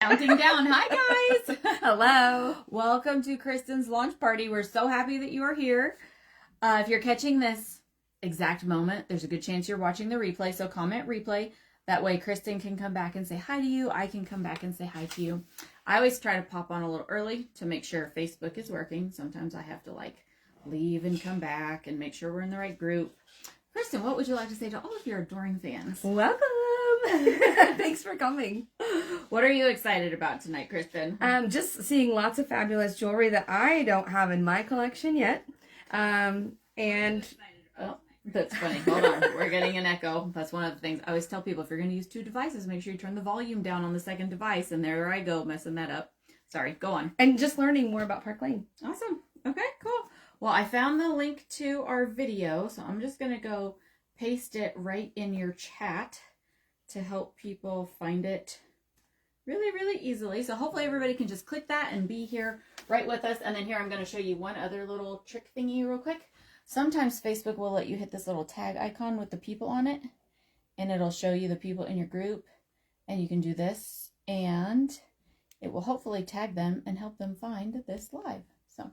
Counting down. Hi, guys. Hello. Welcome to Cristin's launch party. We're so happy that you are here. If you're catching this exact moment, there's a good chance you're watching the replay. So comment replay. That way Cristin can come back and say hi to you. I can come back and say hi to you. I always try to pop on a little early to make sure Facebook is working. Sometimes I have to leave and come back and make sure we're in the right group. Cristin, what would you like to say to all of your adoring fans? Welcome. Thanks for coming. What are you excited about tonight, Cristin? Just seeing lots of fabulous jewelry that I don't have in my collection yet. And oh, that's funny. Hold on. We're getting an echo. That's one of the things I always tell people. If you're going to use two devices, make sure you turn the volume down on the second device. And there I go, messing that up. Sorry, go on. And just learning more about Park Lane. Awesome. Okay, cool. Well, I found the link to our video, so I'm just going to go paste it right in your chat to help people find it really, really easily. So hopefully everybody can just click that and be here right with us. And then here I'm going to show you one other little trick thingy real quick. Sometimes Facebook will let you hit this little tag icon with the people on it, and it'll show you the people in your group. And you can do this, and it will hopefully tag them and help them find this live. So,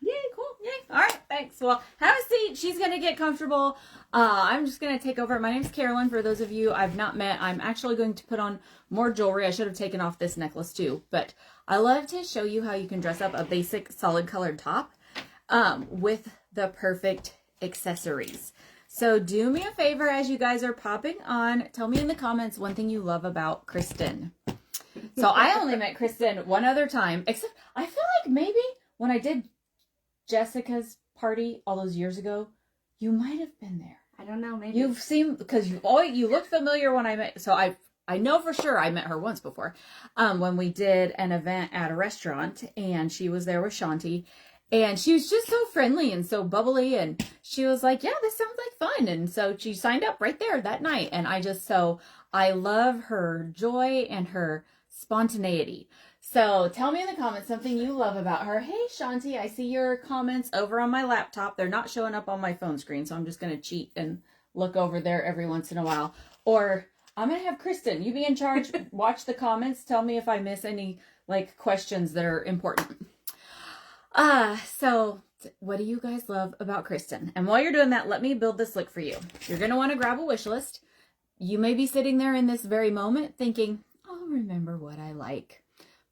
yay, cool, yay. All right, thanks. Well, have a seat. She's going to get comfortable. I'm just going to take over. My name's Carolyn. For those of you I've not met, I'm actually going to put on more jewelry. I should have taken off this necklace too, but I love to show you how you can dress up a basic solid colored top with the perfect accessories. So do me a favor as you guys are popping on. Tell me in the comments one thing you love about Cristin. So I only met Cristin one other time, except I feel like maybe when I did Jessica's party all those years ago, you might have been there. I don't know, maybe. You've seen, because you look familiar when I met, so I know for sure I met her once before, when we did an event at a restaurant, and she was there with Shanti, and she was just so friendly and so bubbly, and she was like, yeah, this sounds like fun, and so she signed up right there that night, and I love her joy and her spontaneity. So tell me in the comments something you love about her. Hey, Shanti, I see your comments over on my laptop. They're not showing up on my phone screen, so I'm just going to cheat and look over there every once in a while. Or I'm going to have Cristin, you be in charge. Watch the comments. Tell me if I miss any questions that are important. So what do you guys love about Cristin? And while you're doing that, let me build this look for you. You're going to want to grab a wish list. You may be sitting there in this very moment thinking, I'll remember what I like.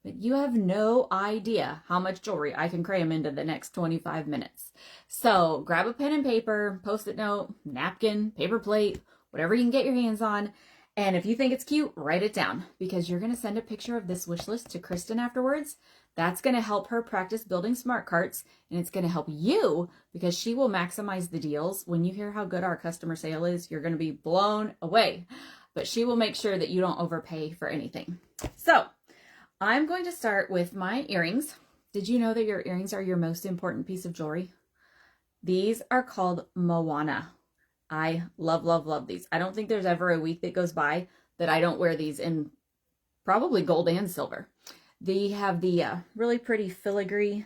But you have no idea how much jewelry I can cram into the next 25 minutes. So grab a pen and paper, Post-it note, napkin, paper plate, whatever you can get your hands on. And if you think it's cute, write it down, because you're going to send a picture of this wish list to Cristin afterwards. That's going to help her practice building smart carts, and it's going to help you because she will maximize the deals. When you hear how good our customer sale is, you're going to be blown away. But she will make sure that you don't overpay for anything. So I'm going to start with my earrings. Did you know that your earrings are your most important piece of jewelry? These are called Moana. I love, love, love these. I don't think there's ever a week that goes by that I don't wear these in probably gold and silver. They have the really pretty filigree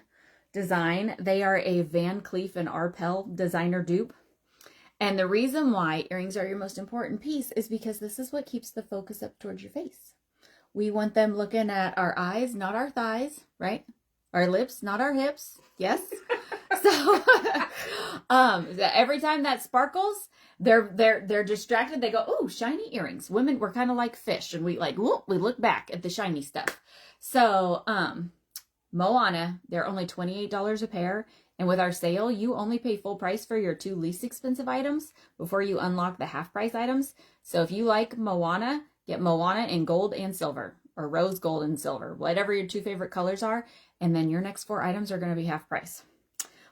design. They are a Van Cleef and Arpels designer dupe. And the reason why earrings are your most important piece is because this is what keeps the focus up towards your face. We want them looking at our eyes, not our thighs, right? Our lips, not our hips. Yes. So every time that sparkles, they're distracted. They go, "Oh, shiny earrings." Women, we're kind of like fish, and we look back at the shiny stuff. So Moana, they're only $28 a pair, and with our sale, you only pay full price for your two least expensive items before you unlock the half price items. So if you like Moana, get Moana in gold and silver, or rose gold and silver, whatever your two favorite colors are, and then your next 4 items are going to be half price.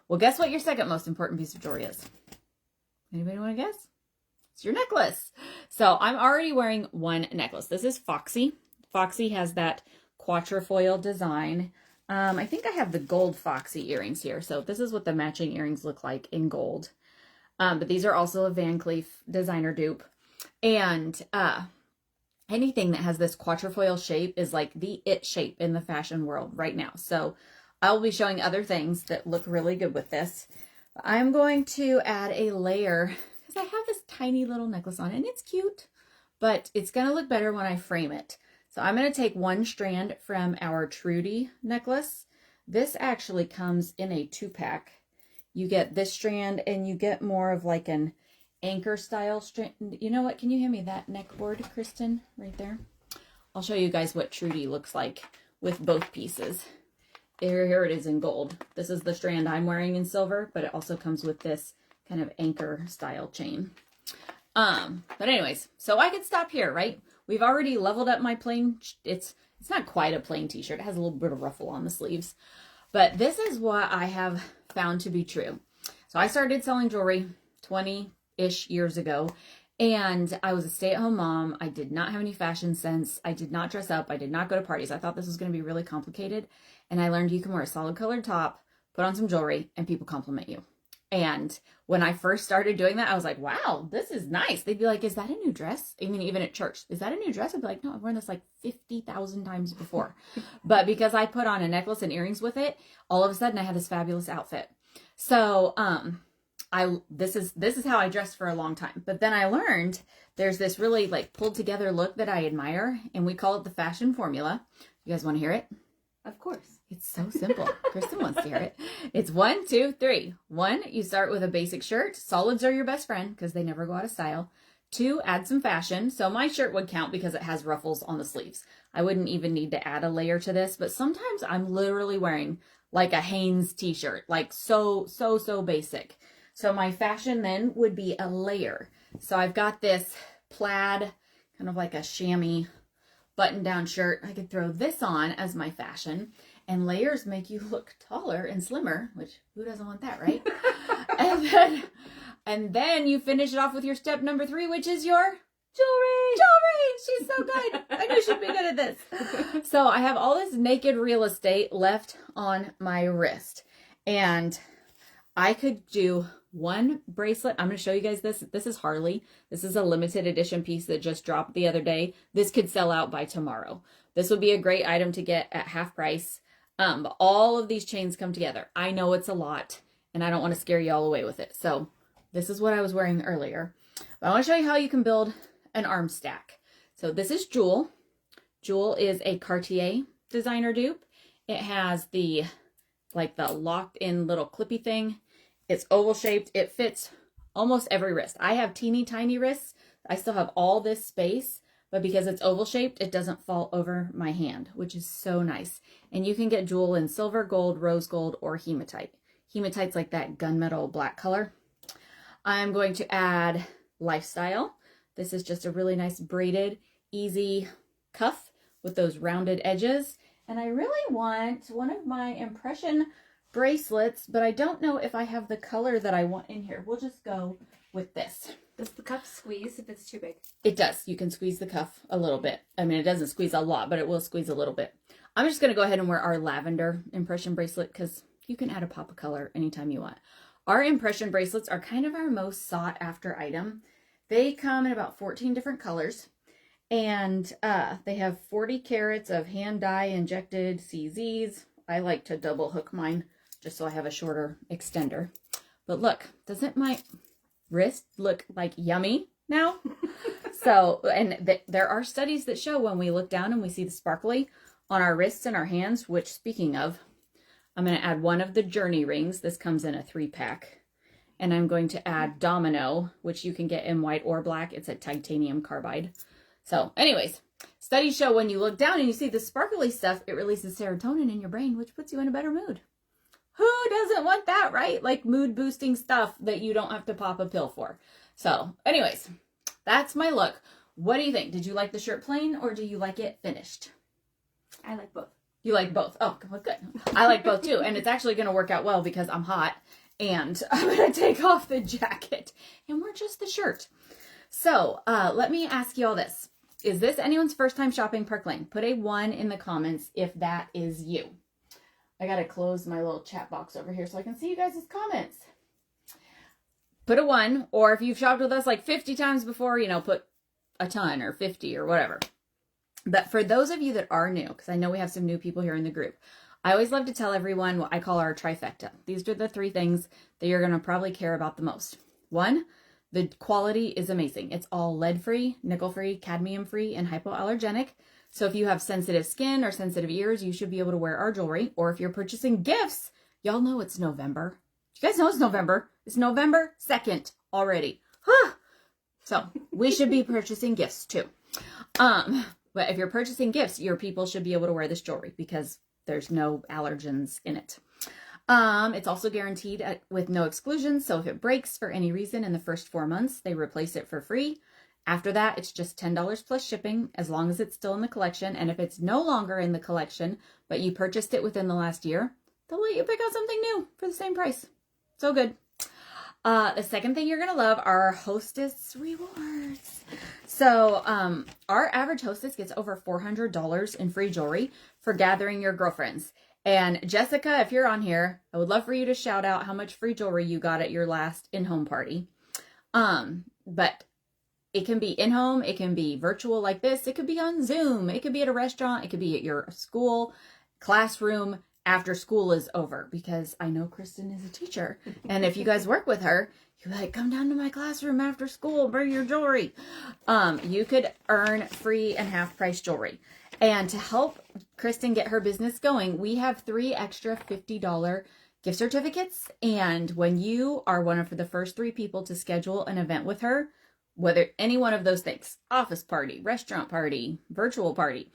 Well, guess what your second most important piece of jewelry is? Anybody want to guess? It's your necklace. So I'm already wearing one necklace. This is Foxy. Foxy has that quatrefoil design. I think I have the gold Foxy earrings here. So this is what the matching earrings look like in gold. But these are also a Van Cleef designer dupe. And anything that has this quatrefoil shape is like the it shape in the fashion world right now. So I'll be showing other things that look really good with this. I'm going to add a layer because I have this tiny little necklace on and it's cute, but it's going to look better when I frame it. So I'm going to take one strand from our Trudy necklace. This actually comes in a 2-pack. You get this strand and you get more of like an anchor style strand. You know what? Can you hand me that neck board, Cristin, right there? I'll show you guys what Trudy looks like with both pieces. Here it is in gold. This is the strand I'm wearing in silver, but it also comes with this kind of anchor style chain. But anyways, so I could stop here, right? We've already leveled up my plain. It's not quite a plain t-shirt. It has a little bit of ruffle on the sleeves, but this is what I have found to be true. So I started selling jewelry 20-ish years ago, and I was a stay-at-home mom. I did not have any fashion sense. I did not dress up. I did not go to parties. I thought this was going to be really complicated. And I learned you can wear a solid colored top, put on some jewelry, and people compliment you. And when I first started doing that, I was like, wow, this is nice. They'd be like, is that a new dress? I mean, even at church, is that a new dress? I'd be like, no, I've worn this like 50,000 times before. But because I put on a necklace and earrings with it, all of a sudden I had this fabulous outfit. So, this is how I dressed for a long time. But then I learned there's this really like pulled together look that I admire, and we call it the fashion formula. You guys want to hear it? Of course. It's so simple. Cristin wants to hear it. It's 1, 2, 3. 1, you start with a basic shirt. Solids are your best friend because they never go out of style. 2, add some fashion. So my shirt would count because it has ruffles on the sleeves. I wouldn't even need to add a layer to this, but sometimes I'm literally wearing like a Hanes t-shirt, like so basic. So my fashion then would be a layer. So I've got this plaid, kind of like a chamois button-down shirt. I could throw this on as my fashion, and layers make you look taller and slimmer, which who doesn't want that, right? and then you finish it off with your step number 3, which is your jewelry. She's so good. I knew she'd be good at this. So I have all this naked real estate left on my wrist, and I could do one bracelet. I'm going to show you guys this. This is Harley. This is a limited edition piece that just dropped the other day. This could sell out by tomorrow. This would be a great item to get at half price. But all of these chains come together. I know it's a lot, and I don't want to scare you all away with it. So this is what I was wearing earlier. But I want to show you how you can build an arm stack. So this is Jewel. Jewel is a Cartier designer dupe. It has the locked in little clippy thing. It's oval shaped. It fits almost every wrist. I have teeny tiny wrists. I still have all this space, but because it's oval shaped, it doesn't fall over my hand, which is so nice. And you can get Jewel in silver, gold, rose gold, or hematite. Hematite's like that gunmetal black color. I'm going to add Lifestyle. This is just a really nice braided, easy cuff with those rounded edges. And I really want one of my impression bracelets, but I don't know if I have the color that I want in here. We'll just go with this. Does the cuff squeeze if it's too big? It does. You can squeeze the cuff a little bit. I mean, it doesn't squeeze a lot, but it will squeeze a little bit. I'm just going to go ahead and wear our lavender impression bracelet because you can add a pop of color anytime you want. Our impression bracelets are kind of our most sought after item. They come in about 14 different colors, and they have 40 carats of hand dye injected CZs. I like to double hook mine just so I have a shorter extender. But look, doesn't my wrist look like yummy now? So, and there are studies that show when we look down and we see the sparkly on our wrists and our hands, which speaking of, I'm going to add one of the Journey rings. This comes in a 3-pack. And I'm going to add Domino, which you can get in white or black. It's a titanium carbide. So anyways, studies show when you look down and you see the sparkly stuff, it releases serotonin in your brain, which puts you in a better mood. Who doesn't want that, right? Like mood boosting stuff that you don't have to pop a pill for. So anyways, that's my look. What do you think? Did you like the shirt plain or do you like it finished? I like both. You like both? Oh, well, good. I like both too. And it's actually going to work out well because I'm hot and I'm going to take off the jacket and wear just the shirt. So let me ask you all this. Is this anyone's first time shopping Park Lane? Put a 1 in the comments if that is you. I got to close my little chat box over here so I can see you guys' comments. Put a 1, or if you've shopped with us like 50 times before, you know, put a ton or 50 or whatever. But for those of you that are new, because I know we have some new people here in the group, I always love to tell everyone what I call our trifecta. These are the 3 things that you're going to probably care about the most. 1, the quality is amazing. It's all lead-free, nickel-free, cadmium-free, and hypoallergenic. So if you have sensitive skin or sensitive ears, you should be able to wear our jewelry. Or if you're purchasing gifts, y'all know it's November. You guys know it's November. It's November 2nd already. So we should be purchasing gifts too. But if you're purchasing gifts, your people should be able to wear this jewelry because there's no allergens in it. It's also guaranteed with no exclusions. So if it breaks for any reason in the first 4 months, they replace it for free. After that, it's just $10 plus shipping as long as it's still in the collection. And if it's no longer in the collection, but you purchased it within the last year, they'll let you pick out something new for the same price. So good. The second thing you're going to love are hostess rewards. So our average hostess gets over $400 in free jewelry for gathering your girlfriends. And Jessica, if you're on here, I would love for you to shout out how much free jewelry you got at your last in-home party. But it can be in-home, it can be virtual like this, it could be on Zoom, it could be at a restaurant, it could be at your school, classroom, after school is over, because I know Cristin is a teacher. And if you guys work with her, you're like, come down to my classroom after school, bring your jewelry. You could earn free and half price jewelry. And to help Cristin get her business going, we have 3 extra $50 gift certificates. And when you are one of the first 3 people to schedule an event with her, whether any one of those things, office party, restaurant party, virtual party,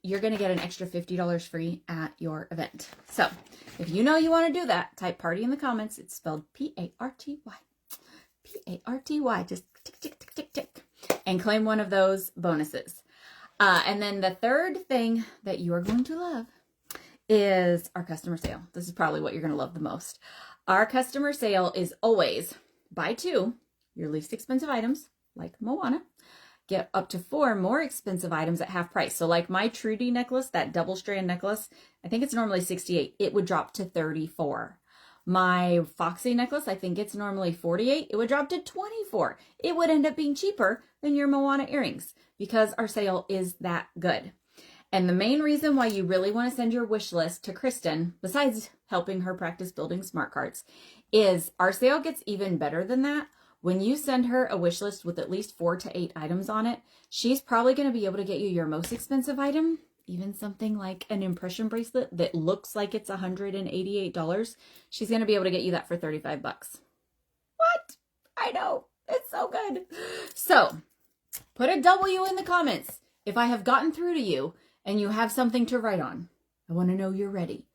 you're going to get an extra $50 free at your event. So if you know you want to do that, type party in the comments. It's spelled P-A-R-T-Y. P-A-R-T-Y. Just tick, tick, tick, tick, tick. And claim one of those bonuses. And then the third thing that you are going to love is our customer sale. This is probably what you're going to love the most. Our customer sale is always buy 2, your least expensive items, like Moana. Get up to 4 more expensive items at half price. So like my Trudy necklace, that double strand necklace, I think it's normally $68. It would drop to $34. My Foxy necklace, I think it's normally $48. It would drop to $24. It would end up being cheaper than your Moana earrings because our sale is that good. And the main reason why you really want to send your wish list to Cristin, besides helping her practice building smart cards, is our sale gets even better than that. When you send her a wish list with at least 4 to 8 items on it, she's probably going to be able to get you your most expensive item, even something like an impression bracelet that looks like it's $188. She's going to be able to get you that for $35. What? I know. It's so good. So put a W in the comments if I have gotten through to you and you have something to write on. I want to know you're ready.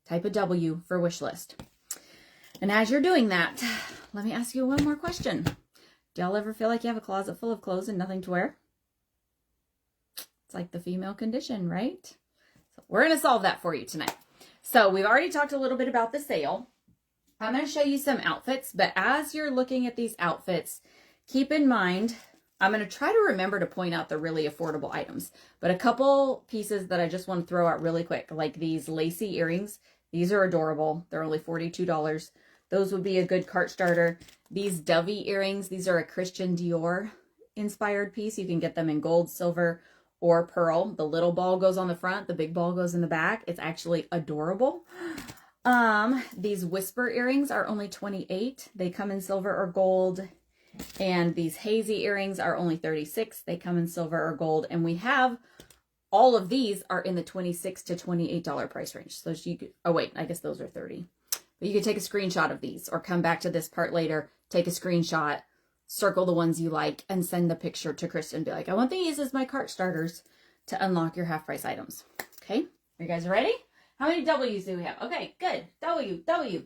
Type a W for wish list. And as you're doing that, let me ask you one more question. Do y'all ever feel like you have a closet full of clothes and nothing to wear? It's like the female condition, right? So we're going to solve that for you tonight. So we've already talked a little bit about the sale. I'm going to show you some outfits, but as you're looking at these outfits, keep in mind, I'm going to try to remember to point out the really affordable items, but a couple pieces that I just want to throw out really quick, like these lacy earrings. These are adorable. They're only $42. Those would be a good cart starter. These Dovey earrings, these are a Christian Dior inspired piece. You can get them in gold, silver, or pearl. The little ball goes on the front. The big ball goes in the back. It's actually adorable. These Whisper earrings are only $28. They come in silver or gold. And these Hazy earrings are only $36. They come in silver or gold. And we have all of these are in the $26 to $28 price range. So you could, oh wait, I guess those are $30. But you could take a screenshot of these or come back to this part later, take a screenshot, circle the ones you like, and send the picture to Cristin and be like, I want these as my cart starters to unlock your half price items. Okay, are you guys ready? How many W's do we have? Okay, good. W,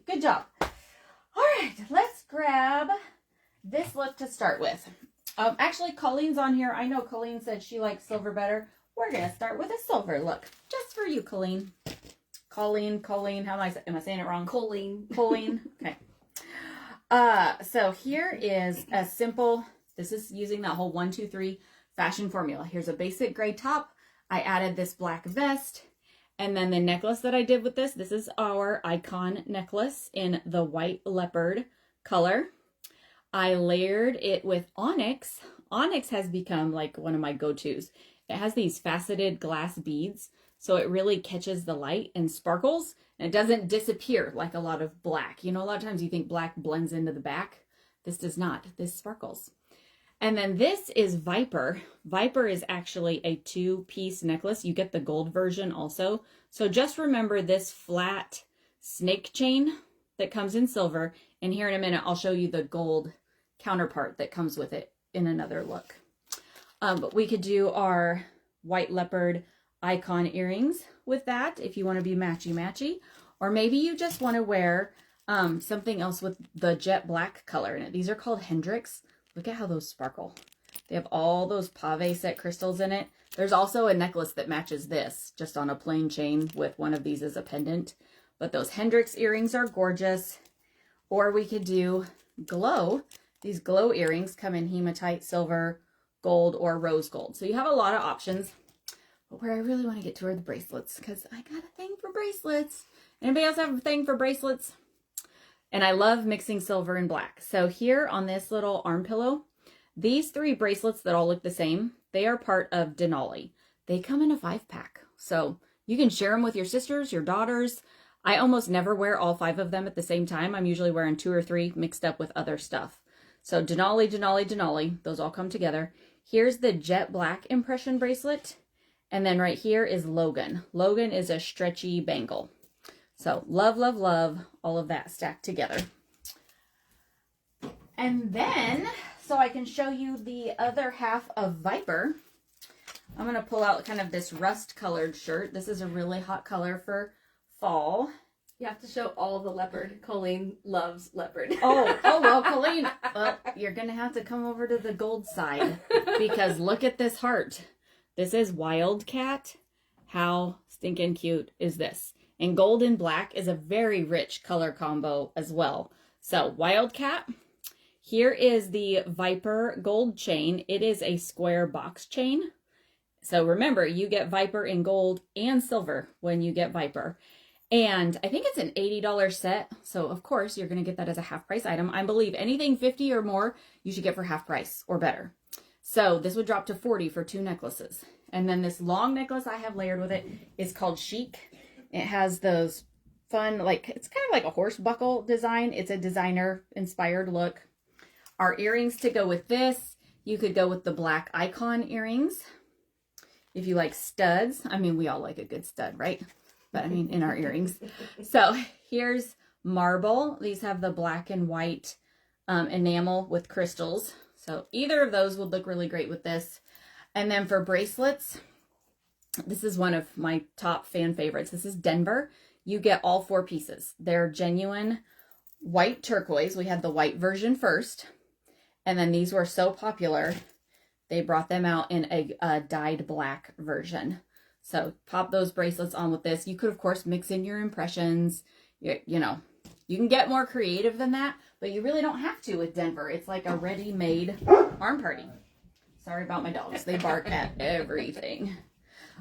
good job. All right, let's grab this look to start with. Actually, Colleen's on here. I know Colleen said she likes silver better. We're going to start with a silver look just for you, Colleen. Colleen, how am I saying it wrong? Colleen. Okay. So here is a simple, this is using that whole 1, 2, 3 fashion formula. Here's a basic gray top. I added this black vest. And then the necklace that I did with this is our icon necklace in the white leopard color. I layered it with onyx. Onyx has become like one of my go-tos. It has these faceted glass beads, so it really catches the light and sparkles, and it doesn't disappear like a lot of black. You know, a lot of times you think black blends into the back. This does not. This sparkles. And then this is Viper. Viper is actually a 2-piece necklace. You get the gold version also. So just remember this flat snake chain that comes in silver. And here in a minute, I'll show you the gold counterpart that comes with it in another look. But we could do our white leopard icon earrings with that if you want to be matchy-matchy. Or maybe you just want to wear something else with the jet black color in it. These are called Hendrix. Look at how those sparkle. They have all those pave set crystals in it. There's also a necklace that matches this, just on a plain chain with one of these as a pendant. But those Hendrix earrings are gorgeous. Or we could do glow. These glow earrings come in hematite, silver, gold, or rose gold. So you have a lot of options. But where I really want to get to are the bracelets, because I got a thing for bracelets. Anybody else have a thing for bracelets? And I love mixing silver and black. So here on this little arm pillow, these 3 bracelets that all look the same, they are part of Denali. They come in a 5-pack. So you can share them with your sisters, your daughters. I almost never wear all 5 of them at the same time. I'm usually wearing 2 or 3 mixed up with other stuff. So Denali, Denali, Denali, those all come together. Here's the jet black impression bracelet. And then right here is Logan. Logan is a stretchy bangle. So love, love, love all of that stacked together. And then, so I can show you the other half of Viper, I'm going to pull out kind of this rust colored shirt. This is a really hot color for fall. You have to show all the leopard. Colleen loves leopard. Oh, well, Colleen, well, you're going to have to come over to the gold side because look at this heart. This is Wildcat. How stinking cute is this? And gold and black is a very rich color combo as well. So Wildcat, here is the Viper gold chain. It is a square box chain. So remember, you get Viper in gold and silver when you get Viper. And I think it's an $80 set. So of course, you're going to get that as a half price item. I believe anything 50 or more, you should get for half price or better. So this would drop to 40 for 2 necklaces. And then this long necklace I have layered with it is called Chic. It has those fun, like, it's kind of like a horse buckle design. It's a designer inspired look. Our earrings to go with this, you could go with the black icon earrings. If you like studs, I mean, we all like a good stud, right? But I mean, in our earrings. So here's marble. These have the black and white enamel with crystals. So either of those would look really great with this. And then for bracelets, this is one of my top fan favorites. This is Denver. You get all 4 pieces. They're genuine white turquoise. We had the white version first. And then these were so popular, they brought them out in a dyed black version. So pop those bracelets on with this. You could, of course, mix in your impressions. You know, you can get more creative than that, but you really don't have to with Denver. It's like a ready-made arm party. Sorry about my dogs. They bark at everything.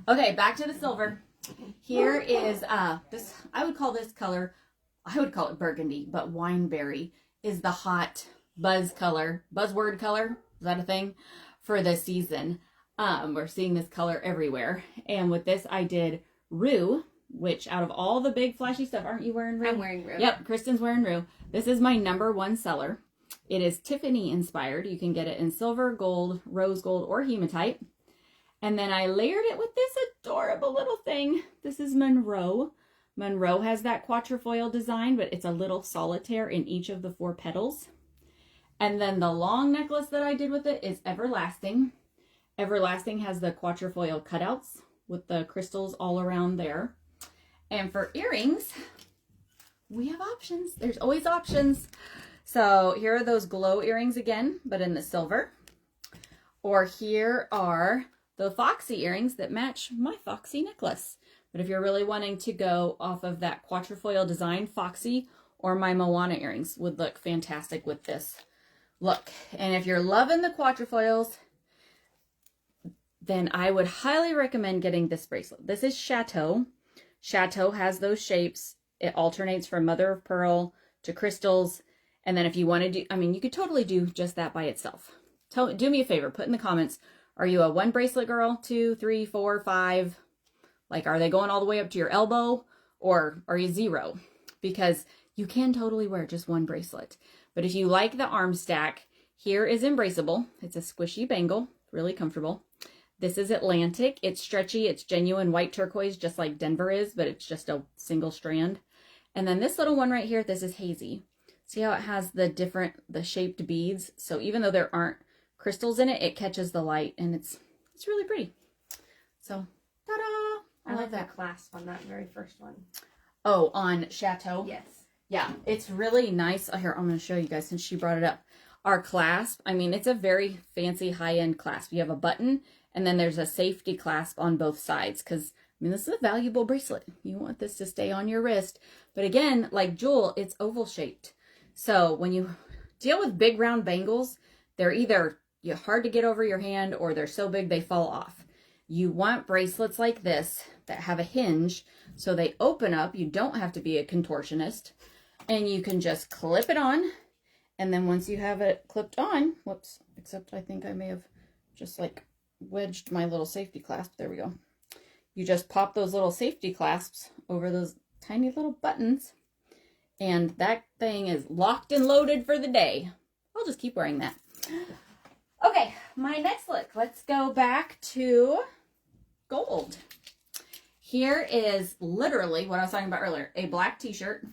Okay, back to the silver. Here is this, I would call this color, I would call it burgundy, but wineberry is the hot buzzword color. Is that a thing? For the season. We're seeing this color everywhere. And with this, I did Rue, which out of all the big flashy stuff, aren't you wearing Rue? I'm wearing Rue. Yep, Kristin's wearing Rue. This is my #1 seller. It is Tiffany inspired. You can get it in silver, gold, rose gold, or hematite. And then I layered it with this adorable little thing. This is Monroe. Monroe has that quatrefoil design, but it's a little solitaire in each of the 4 petals. And then the long necklace that I did with it is Everlasting. Everlasting has the quatrefoil cutouts with the crystals all around there. And for earrings, we have options. There's always options. So here are those glow earrings again, but in the silver. Or here are the foxy earrings that match my foxy necklace. But if you're really wanting to go off of that quatrefoil design, foxy or my Moana earrings would look fantastic with this look. And if you're loving the quatrefoils, then I would highly recommend getting this bracelet. This is Chateau. Chateau has those shapes. It alternates from mother of pearl to crystals. And then if you want to do, I mean, you could totally do just that by itself. Do me a favor, put in the comments, are you a 1 bracelet girl, 2, 3, 4, 5? Like, are they going all the way up to your elbow, or are you 0? Because you can totally wear just 1 bracelet. But if you like the arm stack, Here is Embraceable. It's a squishy bangle, really comfortable. This is Atlantic. It's stretchy. It's genuine white turquoise, just like Denver is, but it's just a single strand. And then this little one right here, this is Hazy. See how it has the shaped beads? So even though there aren't crystals in it, it catches the light, and it's really pretty. So, ta-da! I like that clasp on that very first one. Oh, on Chateau? Yes. Yeah, it's really nice. Oh, here, I'm going to show you guys since she brought it up. Our clasp, I mean, it's a very fancy high-end clasp. You have a button, and then there's a safety clasp on both sides because, I mean, this is a valuable bracelet. You want this to stay on your wrist. But again, like Jewel, it's oval-shaped. So when you deal with big round bangles, they're either hard to get over your hand or they're so big they fall off. You want bracelets like this that have a hinge so they open up. You don't have to be a contortionist. And you can just clip it on. And then once you have it clipped on, whoops, except I think I may have just like wedged my little safety clasp. There we go. You just pop those little safety clasps over those tiny little buttons. And that thing is locked and loaded for the day. I'll just keep wearing that. Okay, my next look. Let's go back to gold. Here is literally what I was talking about earlier. A black t-shirt.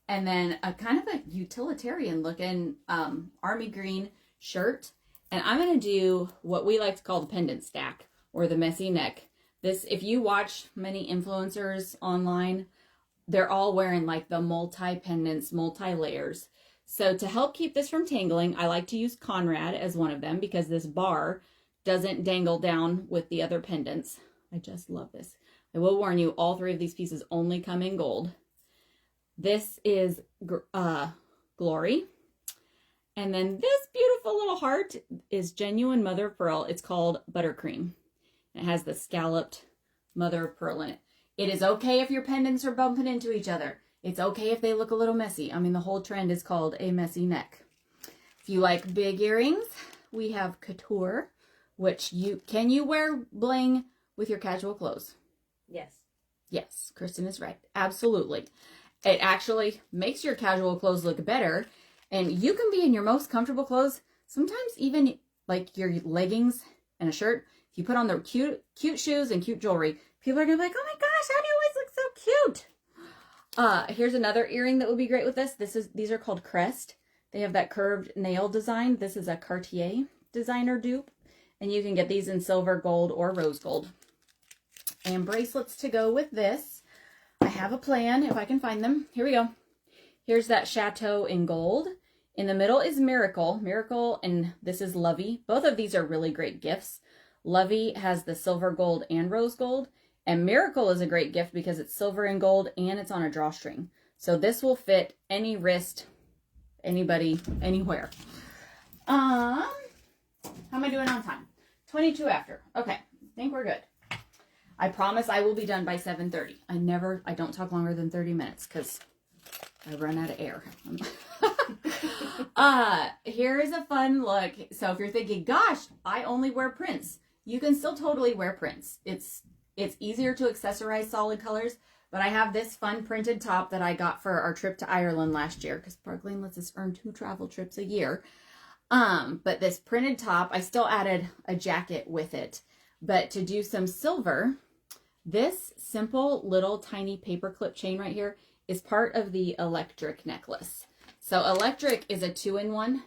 And then a kind of a utilitarian looking army green shirt. And I'm going to do what we like to call the pendant stack or the messy neck. This, if you watch many influencers online, they're all wearing like the multi-pendants, multi-layers. So to help keep this from tangling, I like to use Conrad as one of them because this bar doesn't dangle down with the other pendants. I just love this. I will warn you, all three of these pieces only come in gold. This is Glory. And then this beautiful little heart is genuine mother of pearl. It's called Buttercream. It has the scalloped mother of pearl in it. It is okay if your pendants are bumping into each other. It's okay if they look a little messy. I mean, the whole trend is called a messy neck. If you like big earrings, we have Couture, which can you wear bling with your casual clothes? Yes. Yes, Cristin is right. Absolutely. It actually makes your casual clothes look better. And you can be in your most comfortable clothes. Sometimes even like your leggings and a shirt. If you put on the cute shoes and cute jewelry, people are going to be like, oh my gosh, how do you always look so cute? Here's another earring that would be great with this. These are called Crest. They have that curved nail design. This is a Cartier designer dupe. And you can get these in silver, gold, or rose gold. And bracelets to go with this. I have a plan if I can find them. Here we go. Here's that Chateau in gold. In the middle is Miracle, and this is Lovey. Both of these are really great gifts. Lovey has the silver, gold, and rose gold. And Miracle is a great gift because it's silver and gold, and it's on a drawstring. So this will fit any wrist, anybody, anywhere. How am I doing on time? 22 after. Okay, I think we're good. I promise I will be done by 7:30. I don't talk longer than 30 minutes because I run out of air. Here is a fun look. So if you're thinking, gosh, I only wear prints, you can still totally wear prints. It's easier to accessorize solid colors, but I have this fun printed top that I got for our trip to Ireland last year because Park Lane lets us earn 2 travel trips a year. But this printed top, I still added a jacket with it. But to do some silver, this simple little tiny paperclip chain right here is part of the electric necklace. So electric is a 2-in-1.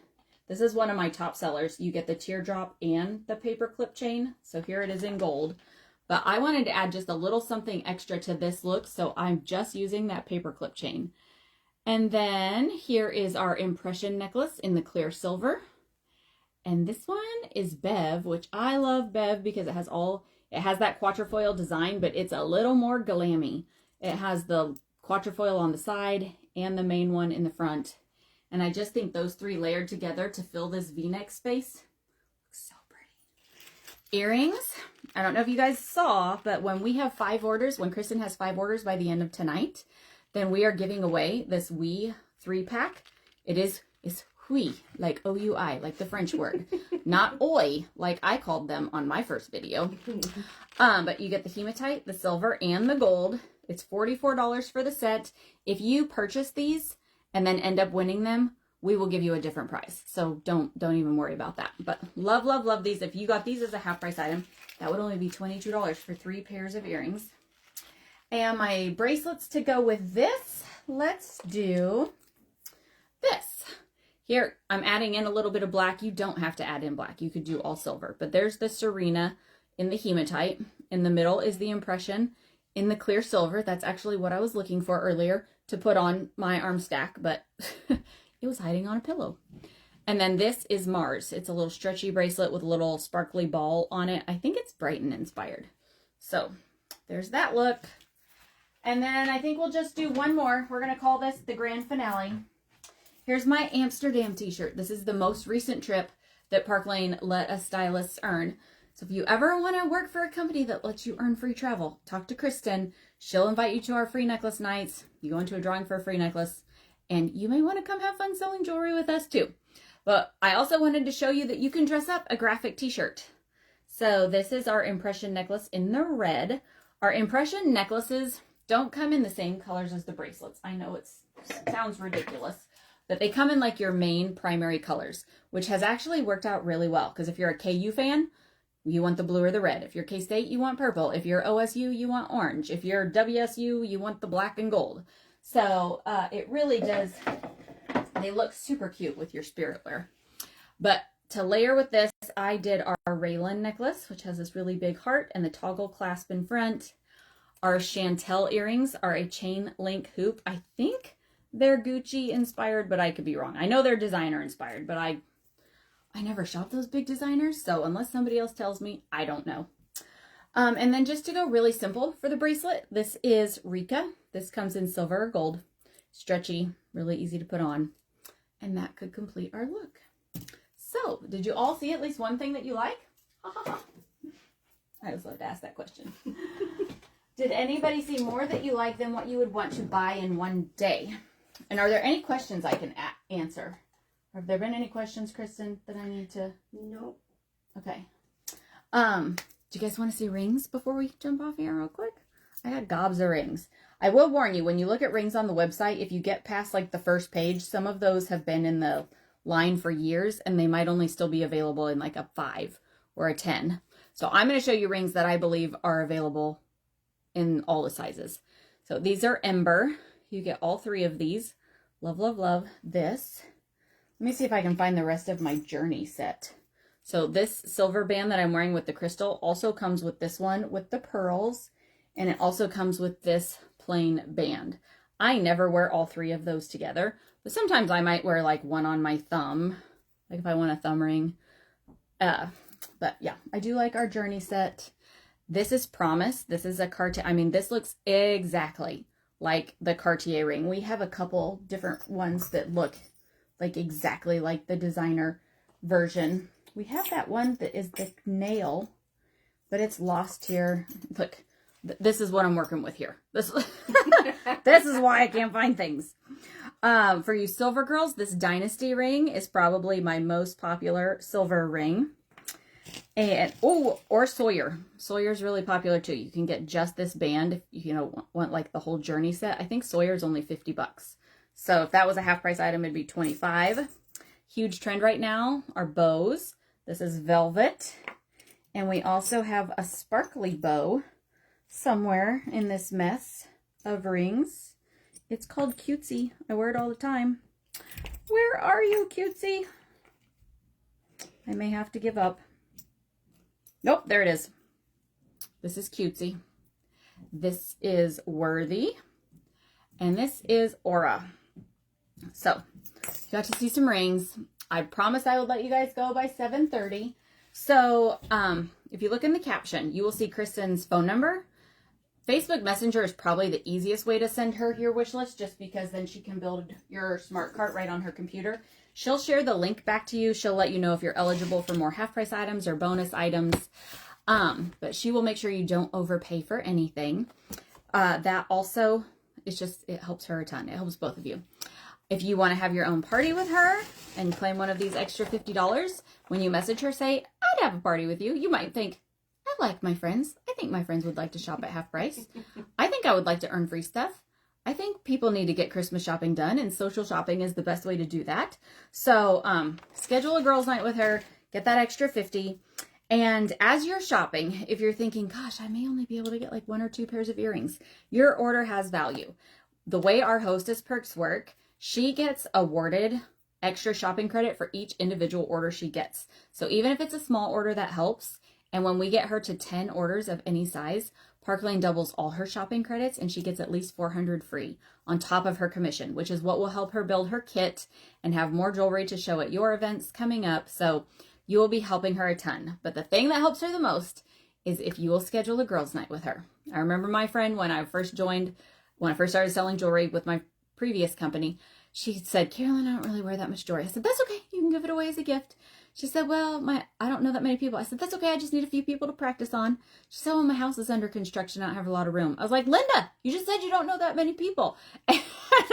This is one of my top sellers. You get the teardrop and the paperclip chain. So here it is in gold. But I wanted to add just a little something extra to this look. So I'm just using that paperclip chain. And then here is our impression necklace in the clear silver. And this one is Bev, which I love Bev because it has that quatrefoil design, but it's a little more glammy. It has the quatrefoil on the side and the main one in the front. And I just think those three layered together to fill this V-neck space looks so pretty. Earrings. I don't know if you guys saw, but when we have 5 orders, when Cristin has 5 orders by the end of tonight, then we are giving away this Oui 3-pack. It's Hui, like O-U-I, like the French word. Not oi, like I called them on my first video. But you get the hematite, the silver, and the gold. It's $44 for the set. If you purchase these and then end up winning them, we will give you a different price. So don't even worry about that. But love, love, love these. If you got these as a half price item, that would only be $22 for 3 pairs of earrings. And my bracelets to go with this, let's do this. Here, I'm adding in a little bit of black. You don't have to add in black. You could do all silver. But there's the Serena in the hematite. In the middle is the impression in the clear silver. That's actually what I was looking for earlier to put on my arm stack, but it was hiding on a pillow. And then this is Mars. It's a little stretchy bracelet with a little sparkly ball on it. I think it's Brighton inspired. So there's that look. And then I think we'll just do one more. We're going to call this the grand finale. Here's my Amsterdam t-shirt. This is the most recent trip that Park Lane let us stylists earn. So if you ever want to work for a company that lets you earn free travel, talk to Cristin. She'll invite you to our free necklace nights. You go into a drawing for a free necklace, and you may want to come have fun selling jewelry with us too. But I also wanted to show you that you can dress up a graphic t-shirt. So this is our impression necklace in the red. Our impression necklaces don't come in the same colors as the bracelets. I know it sounds ridiculous, but they come in like your main primary colors, which has actually worked out really well. Because if you're a KU fan, you want the blue or the red. If you're K-State, you want purple. If you're OSU, you want orange. If you're WSU, you want the black and gold. So it really does, they look super cute with your spirit wear. But to layer with this, I did our Raylan necklace, which has this really big heart and the toggle clasp in front. Our Chantel earrings are a chain link hoop. I think they're Gucci inspired, but I could be wrong. I know they're designer inspired, but I never shop those big designers, so unless somebody else tells me, I don't know. And then just to go really simple for the bracelet, this is Rika. This comes in silver or gold. Stretchy, really easy to put on. And that could complete our look. So, did you all see at least one thing that you like? I always love to ask that question. Did anybody see more that you like than what you would want to buy in one day? And are there any questions I can answer? Have there been any questions, Cristin, that I need to? Nope. Okay. Do you guys want to see rings before we jump off here real quick? I got gobs of rings. I will warn you, when you look at rings on the website, if you get past like the first page, some of those have been in the line for years and they might only still be available in like a 5 or a 10. So I'm going to show you rings that I believe are available in all the sizes. So these are Ember. You get all 3 of these. Love, love, love this. Let me see if I can find the rest of my Journey set. So this silver band that I'm wearing with the crystal also comes with this one with the pearls. And it also comes with this plain band. I never wear all 3 of those together. But sometimes I might wear like one on my thumb. Like if I want a thumb ring. But yeah, I do like our Journey set. This is Promise. This is a Cartier. I mean, this looks exactly like the Cartier ring. We have a couple different ones that look like exactly like the designer version. We have that one that is the nail, but it's lost here. Look, this is what I'm working with here. This is why I can't find things. For you silver girls, this Dynasty ring is probably my most popular silver ring. And or Sawyer. Sawyer's really popular too. You can get just this band if you want like the whole Journey set. I think Sawyer's only $50. So if that was a half price item, it'd be $25. Huge trend right now are bows. This is velvet. And we also have a sparkly bow somewhere in this mess of rings. It's called Cutesy. I wear it all the time. Where are you, Cutesy? I may have to give up. Nope, there it is. This is Cutesy. This is Worthy. And this is Aura. So, you got to see some rings. I promised I would let you guys go by 7:30. So, if you look in the caption, you will see Cristin's phone number. Facebook Messenger is probably the easiest way to send her your wish list, just because then she can build your smart cart right on her computer. She'll share the link back to you. She'll let you know if you're eligible for more half price items or bonus items. But she will make sure you don't overpay for anything. That also is it helps her a ton. It helps both of you. If you want to have your own party with her and claim one of these extra $50, when you message her, say, I'd have a party with you. You might think, I like my friends. I think my friends would like to shop at half price. I think I would like to earn free stuff. I think people need to get Christmas shopping done, and social shopping is the best way to do that. So schedule a girls' night with her, get that extra 50. And as you're shopping, if you're thinking, gosh, I may only be able to get like 1 or 2 pairs of earrings, your order has value. The way our hostess perks work, she gets awarded extra shopping credit for each individual order she gets. So even if it's a small order, that helps. And when we get her to 10 orders of any size, Park Lane doubles all her shopping credits and she gets at least $400 free on top of her commission, which is what will help her build her kit and have more jewelry to show at your events coming up. So you will be helping her a ton. But the thing that helps her the most is if you will schedule a girls' night with her. I remember my friend when I first started selling jewelry with my previous company, she said, Carolyn, I don't really wear that much jewelry. I said, that's okay. You can give it away as a gift. She said, well, I don't know that many people. I said, that's okay. I just need a few people to practice on. She said, well, my house is under construction. I don't have a lot of room. I was like, Linda, you just said you don't know that many people. And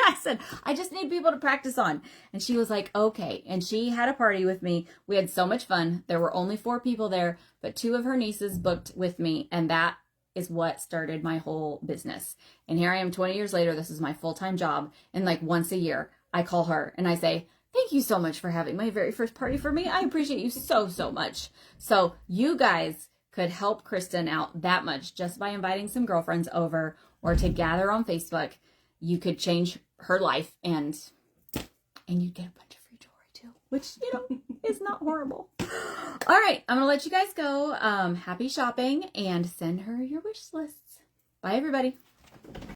I said, I just need people to practice on. And she was like, okay. And she had a party with me. We had so much fun. There were only 4 people there, but 2 of her nieces booked with me. And that is what started my whole business. And here I am 20 years later. This is my full-time job. And like once a year, I call her and I say, thank you so much for having my very first party for me. I appreciate you so, so much. So you guys could help Cristin out that much just by inviting some girlfriends over or to gather on Facebook. You could change her life and you'd get a bunch of free jewelry too, which, is not horrible. All right, I'm going to let you guys go. Happy shopping and send her your wish lists. Bye, everybody.